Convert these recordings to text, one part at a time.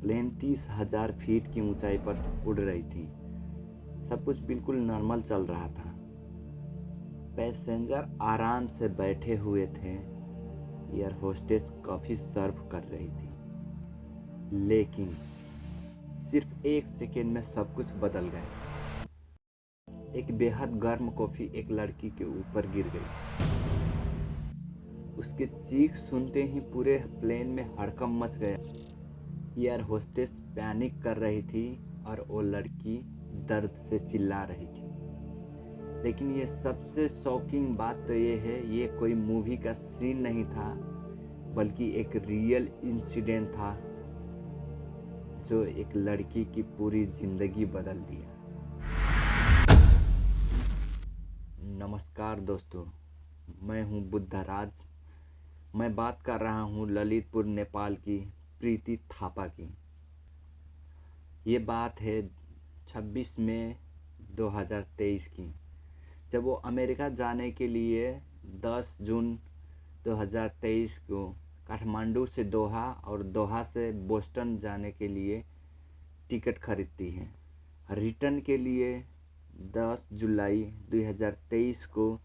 Plane 30,000 feet की ऊंचाई पर उड़ रही थी। सब कुछ बिल्कुल नॉर्मल चल रहा था। पैसेंजर आराम से बैठे हुए थे। एयर होस्टेस कॉफ़ी सर्व कर रही थी। लेकिन सिर्फ 1 सेकेंड में सब कुछ बदल गया। एक बेहद गर्म कॉफ़ी एक लड़की के ऊपर गिर गई। उसके चीख सुनते ही पूरे प्लेन में हड़कंप मच गया। एयर होस्टेस पैनिक कर रही थी और वो लड़की दर्द से चिल्ला रही थी। लेकिन ये सबसे शॉकिंग बात तो ये है, ये कोई मूवी का सीन नहीं था, बल्कि एक रियल इंसिडेंट था जो एक लड़की की पूरी जिंदगी बदल दिया। नमस्कार दोस्तों, मैं हूँ बुद्धराज। मैं बात कर रहा हूँ ललितपुर नेपाल की प्रीति थापा की। ये बात है 26 मई 2023 की, जब वो अमेरिका जाने के लिए 10 जून 2023 को काठमांडू से दोहा और दोहा से बोस्टन जाने के लिए टिकट खरीदती हैं। रिटर्न के लिए 10 जुलाई 2023 को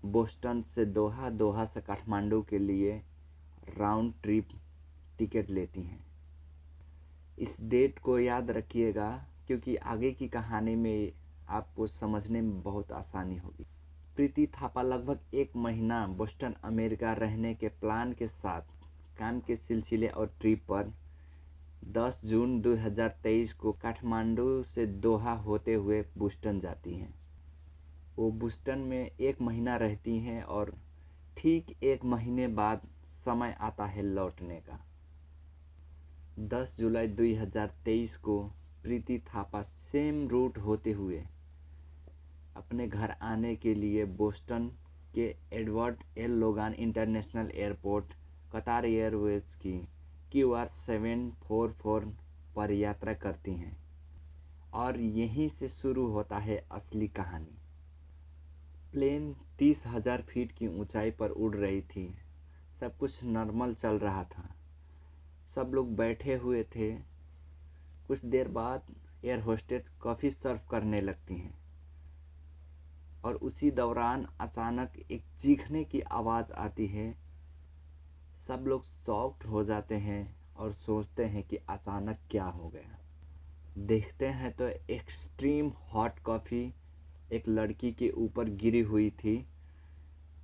बोस्टन से दोहा, दोहा से काठमांडू के लिए राउंड ट्रिप टिकट लेती हैं। इस डेट को याद रखिएगा, क्योंकि आगे की कहानी में आपको समझने में बहुत आसानी होगी। प्रीति थापा लगभग 1 महीना बोस्टन अमेरिका रहने के प्लान के साथ काम के सिलसिले और ट्रिप पर 10 जून 2023 को काठमांडू से दोहा होते हुए बोस्टन जाती हैं। वो बोस्टन में 1 महीना रहती हैं और ठीक 1 महीने बाद समय आता है लौटने का। 10 जुलाई 2023 को प्रीति थापा सेम रूट होते हुए अपने घर आने के लिए बोस्टन के Edward L Logan international airport कतार एयरवेज की QR744 पर यात्रा करती हैं। और यहीं से शुरू होता है असली कहानी। प्लेन 30,000 फीट की ऊंचाई पर उड़ रही थी। सब कुछ नॉर्मल चल रहा था। सब लोग बैठे हुए थे। कुछ देर बाद एयर होस्टेस कॉफ़ी सर्व करने लगती हैं और उसी दौरान अचानक एक चीखने की आवाज़ आती है। सब लोग शॉक्ड हो जाते हैं और सोचते हैं कि अचानक क्या हो गया। देखते हैं तो एक्सट्रीम हॉट कॉफ़ी एक लड़की के ऊपर गिरी हुई थी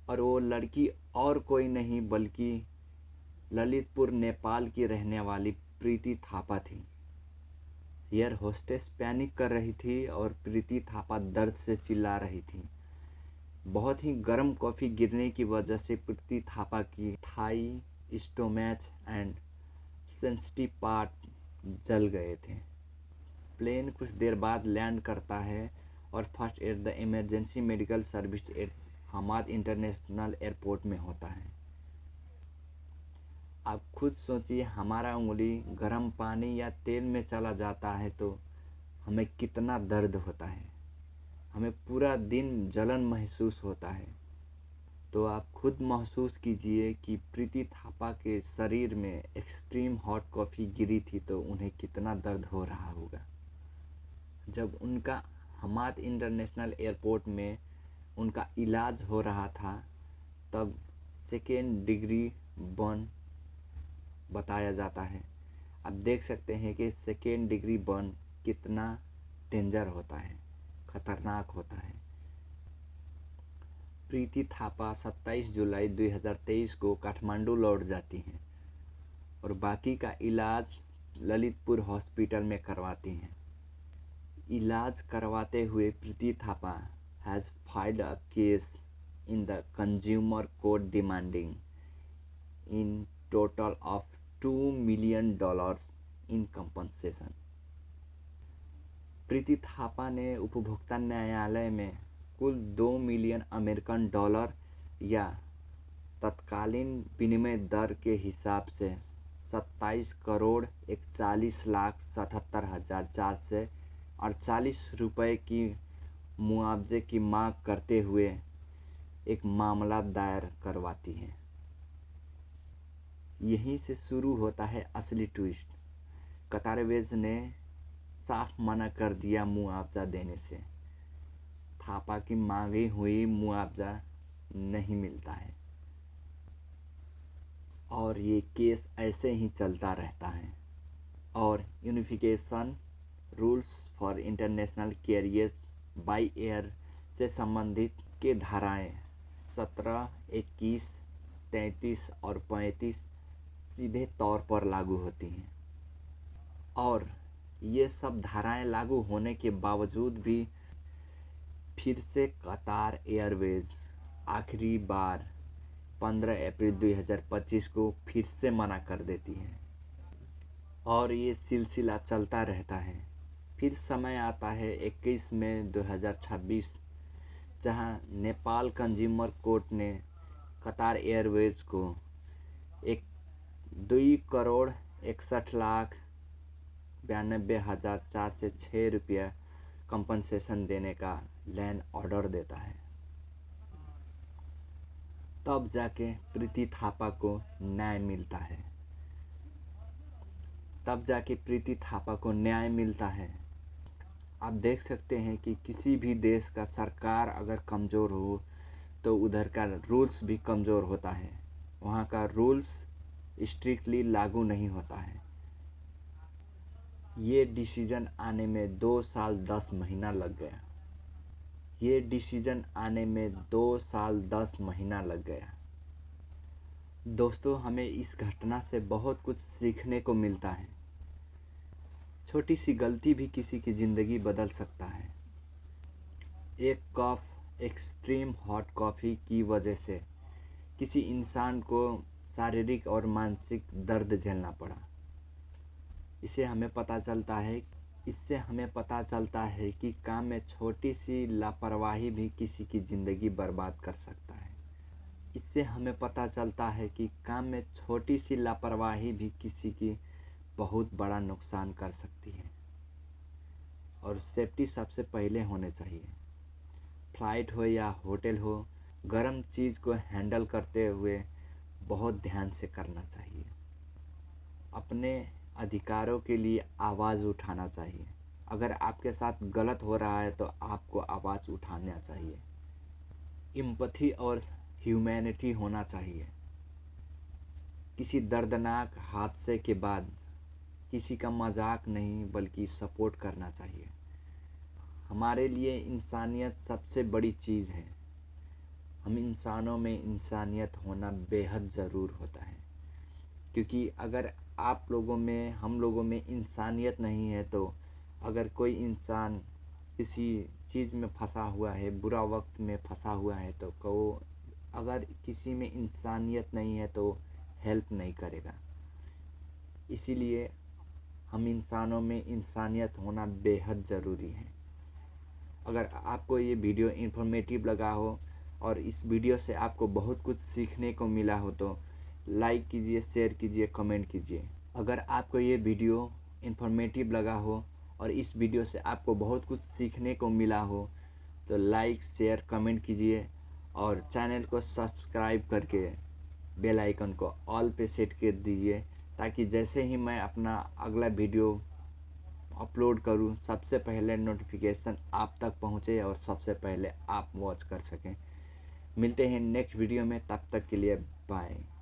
और वो लड़की और कोई नहीं बल्कि ललितपुर नेपाल की रहने वाली प्रीति थापा थी। एयर होस्टेस पैनिक कर रही थी और प्रीति थापा दर्द से चिल्ला रही थी। बहुत ही गर्म कॉफ़ी गिरने की वजह से प्रीति थापा की thigh, stomach and sensitive part जल गए थे। प्लेन कुछ देर बाद लैंड करता है और first aid the emergency medical service at Hamad International Airport में होता है। आप खुद सोचिए, हमारा उंगली गर्म पानी या तेल में चला जाता है तो हमें कितना दर्द होता है। हमें पूरा दिन जलन महसूस होता है। तो आप खुद महसूस कीजिए कि प्रीति थापा के शरीर में एक्सट्रीम हॉट कॉफ़ी गिरी थी तो उन्हें कितना दर्द हो रहा होगा। जब उनका हमाद इंटरनेशनल एयरपोर्ट में उनका इलाज हो रहा था तब 2nd डिग्री बर्न बताया जाता है। आप देख सकते हैं कि 2nd डिग्री बर्न कितना डेंजर होता है, खतरनाक होता है। प्रीति थापा 27 जुलाई 2023 को काठमांडू लौट जाती हैं और बाकी का इलाज ललितपुर हॉस्पिटल में करवाती हैं। इलाज करवाते हुए Preeti Thapa has filed a case in the consumer court demanding in total of $2 million in compensation. Preeti Thapa ने उपभोक्ता न्यायालय में कुल $2 मिलियन अमेरिकन डॉलर या तत्कालीन विनिमय दर के हिसाब से 27,41,77,448 रुपये की मुआवजे की मांग करते हुए एक मामला दायर करवाती है। यहीं से शुरू होता है असली ट्विस्ट। कतार एयरवेज ने साफ मना कर दिया मुआवजा देने से। थापा की मांगी हुई मुआवजा नहीं मिलता है और ये केस ऐसे ही चलता रहता है। और unification rules for international carriers by air से संबंधित के धाराएं 17, 21, 33 और 35 सीधे तौर पर लागू होती हैं। और ये सब धाराएं लागू होने के बावजूद भी फिर से कतार एयरवेज आखिरी बार 15 अप्रैल 2025 को फिर से मना कर देती है और ये सिलसिला चलता रहता है। फिर समय आता है 21 मई 2026, जहां नेपाल कंज्यूमर कोर्ट ने कतार एयरवेज को 2,61,92,406 रुपया कंपनसेशन देने का लैंड ऑर्डर देता है। तब जाके प्रीति थापा को न्याय मिलता है। आप देख सकते हैं कि किसी भी देश का सरकार अगर कमज़ोर हो तो उधर का रूल्स भी कमज़ोर होता है। वहाँ का रूल्स स्ट्रिक्टली लागू नहीं होता है। ये डिसीजन आने में 2 साल 10 महीना लग गया। दोस्तों, हमें इस घटना से बहुत कुछ सीखने को मिलता है। छोटी सी गलती भी किसी की ज़िंदगी बदल सकता है। एक कप एक्सट्रीम हॉट कॉफ़ी की वजह से किसी इंसान को शारीरिक और मानसिक दर्द झेलना पड़ा। इससे हमें पता चलता है कि काम में छोटी सी लापरवाही भी किसी की ज़िंदगी बर्बाद कर सकता है। इससे हमें पता चलता है कि काम में छोटी सी लापरवाही भी किसी की बहुत बड़ा नुकसान कर सकती है। और सेफ्टी सबसे पहले होने चाहिए। फ्लाइट हो या होटल हो, गर्म चीज़ को हैंडल करते हुए बहुत ध्यान से करना चाहिए। अपने अधिकारों के लिए आवाज़ उठाना चाहिए। अगर आपके साथ गलत हो रहा है तो आपको आवाज़ उठाना चाहिए। एम्पैथी और ह्यूमैनिटी होना चाहिए। किसी दर्दनाक हादसे के बाद किसी का मजाक नहीं बल्कि सपोर्ट करना चाहिए। हमारे लिए इंसानियत सबसे बड़ी चीज़ है। हम इंसानों में इंसानियत होना बेहद ज़रूर होता है, क्योंकि अगर हम लोगों में इंसानियत नहीं है तो अगर कोई इंसान किसी चीज़ में फंसा हुआ है, बुरा वक्त में फंसा हुआ है, तो अगर किसी में इंसानियत नहीं है तो हेल्प नहीं करेगा। इसीलिए हम इंसानों में इंसानियत होना बेहद ज़रूरी है। अगर आपको ये वीडियो इन्फॉर्मेटिव लगा हो और इस वीडियो से आपको बहुत कुछ सीखने को मिला हो तो लाइक कीजिए, शेयर कीजिए, कमेंट कीजिए। अगर आपको ये वीडियो इन्फॉर्मेटिव लगा हो और इस वीडियो से आपको बहुत कुछ सीखने को मिला हो तो लाइक, शेयर, कमेंट कीजिए और चैनल को सब्सक्राइब करके बेल आइकन को ऑल पे सेट कर दीजिए, ताकि जैसे ही मैं अपना अगला वीडियो अपलोड करूं सबसे पहले नोटिफिकेशन आप तक पहुंचे और सबसे पहले आप वॉच कर सकें। मिलते हैं नेक्स्ट वीडियो में, तब तक के लिए बाय।